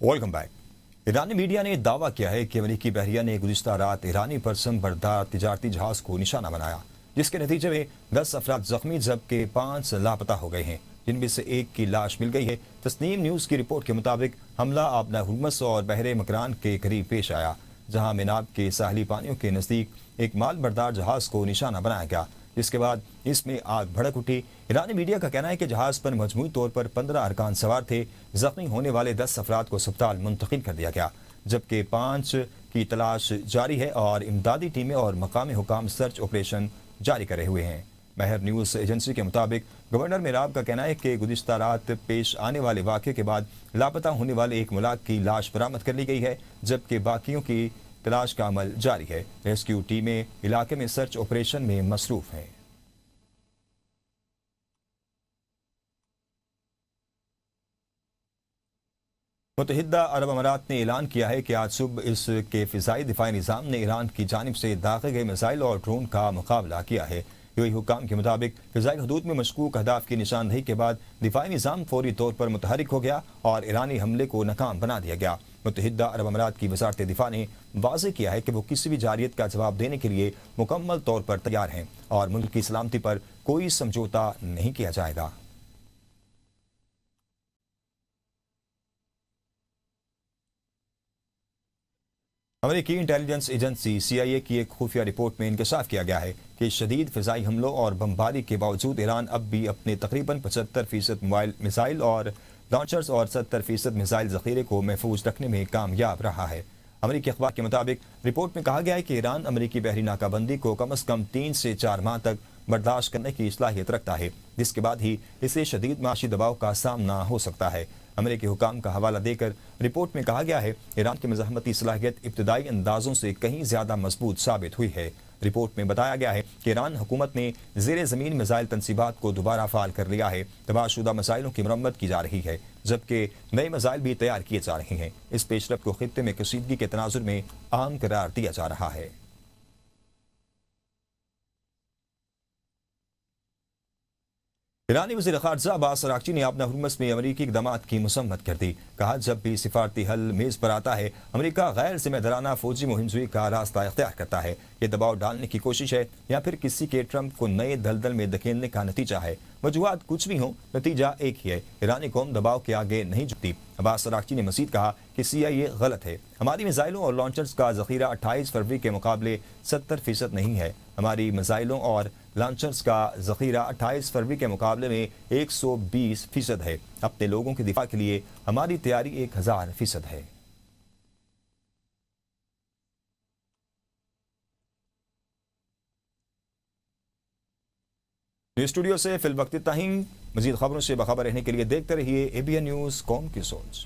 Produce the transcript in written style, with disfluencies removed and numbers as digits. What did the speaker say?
Welcome back. ईरानी media ने दावा किया है कि अमेरिकी बहरिया ने गुज़िश्ता रात ईरानी परचम बरदार तिजारती जहाज को निशाना बनाया, जिसके नतीजे में 10 अफराद जख्मी जबकि 5 लापता हो गए हैं, जिनमें से एक की लाश मिल गई है। तस्नीम न्यूज़ की रिपोर्ट के मुताबिक हमला आबना हुर्मस और बहरे मकरान के करीब पेश आया, जहां मिनाब के साहली पानियों के नज़दीक एक माल बरदार जहाज को निशाना बनाया गया, जिसके बाद इसमें आग भड़क उठी। ईरानी मीडिया का कहना है कि जहाज पर मजमूई तौर पर 15 अरकान सवार थे। जख्मी होने वाले 10 अफराद को अस्पताल मुंतकिल कर दिया गया, जबकि 5 की तलाश जारी है और इमदादी टीमें और मकामी हुकाम सर्च ऑपरेशन जारी करे हुए हैं। महर न्यूज़ एजेंसी के मुताबिक गवर्नर मिराब का कहना है कि गुज़िश्ता रात पेश आने वाले वाक़े के बाद लापता होने वाले एक मुलाक की लाश बरामद कर ली गई है, जबकि बाकियों की तलाश का अमल जारी है। रेस्क्यू टीमें इलाके में सर्च ऑपरेशन में मसरूफ हैं। मुत्तहिदा अरब अमारात ने ऐलान किया है कि आज सुबह इसके फ़िज़ाई दिफाई निज़ाम ने ईरान की जानिब से दागे गए मिसाइल और ड्रोन का मुकाबला किया है। यूएई हुकाम के मुताबिक फ़िज़ाई हदूद में मशकूक अहदाफ की निशानदही के बाद दिफाई निज़ाम फौरी तौर पर मुतहरिक हो गया और ईरानी हमले को नाकाम बना दिया गया। मुत्तहिदा अरब अमारात की वज़ारत दिफा ने वाज़ेह किया है कि वो किसी भी जारियत का जवाब देने के लिए मुकम्मल तौर पर तैयार हैं और मुल्क की सलामती पर कोई समझौता नहीं किया जाएगा। अमेरिकी इंटेलिजेंस एजेंसी CIA की एक खुफिया रिपोर्ट में इंकशाफ किया गया है कि शदीद फ़िज़ाई हमलों और बमबारी के बावजूद ईरान अब भी अपने तकरीबन 75% मोबाइल मिसाइल और लॉन्चर्स और 70% मिसाइल ज़ख़ीरे को महफूज रखने में कामयाब रहा है। अमेरिकी अखबार के मुताबिक रिपोर्ट में कहा गया है कि ईरान अमेरिकी बहरी नाकाबंदी को कम अज़ कम 3 से 4 माह तक बर्दाश्त करने की सलाहियत रखता है, जिसके बाद ही इसे शदीद माशी दबाव का सामना हो सकता है। अमेरिकी हुकाम का हवाला देकर रिपोर्ट में कहा गया है ईरान की मज़ाहमती सलाहियत इब्तदाई अंदाज़ों से कहीं ज़्यादा मजबूत साबित हुई है। रिपोर्ट में बताया गया है कि ईरान हुकूमत ने ज़ेरे ज़मीन मिसाइल तनसीबात को दोबारा फ़ाल कर लिया है। तबाहशुदा मिसाइलों की मरम्मत की जा रही है, जबकि नए मिसाइल भी तैयार किए जा रहे हैं। इस पेशरफ को खित्ते में कशीदगी के तनाजुर में आम करार दिया जा रहा है। ईरानी वज़ीर ख़ारजा अब्बास अराग़ची ने आबना हुर्मस में अमरीकी इक़दामात की मसम्मत कर दी। कहा, जब भी सिफारती हल मेज़ पर आता है, अमरीका गैर ज़िम्मेदाराना फ़ौजी मुहिमजुई का रास्ता इख्तियार करता है। ये दबाव डालने की कोशिश है या फिर किसी के ट्रंप को नए दलदल में धकेलने का नतीजा है। वजूहात कुछ भी हों, नतीजा एक ही है, ईरानी कौम दबाव के आगे नहीं झुकती। अब्बास अराग़ची ने मज़ीद कहा कि CIA गलत है। हमारी मिसाइलों और लॉन्चर्स का ज़ख़ीरा 28 फरवरी के मुकाबले 70% नहीं है। हमारी मिसाइलों और लॉन्चर्स का ज़ख़ीरा 28 फरवरी के मुकाबले में 120% है। अपने लोगों के दिफा के लिए हमारी तैयारी 1000% है। स्टूडियो से फिलवक्त इतना ही। मज़ीद खबरों से बाखबर रहने के लिए देखते रहिए ABN न्यूज़, कौम की सोच।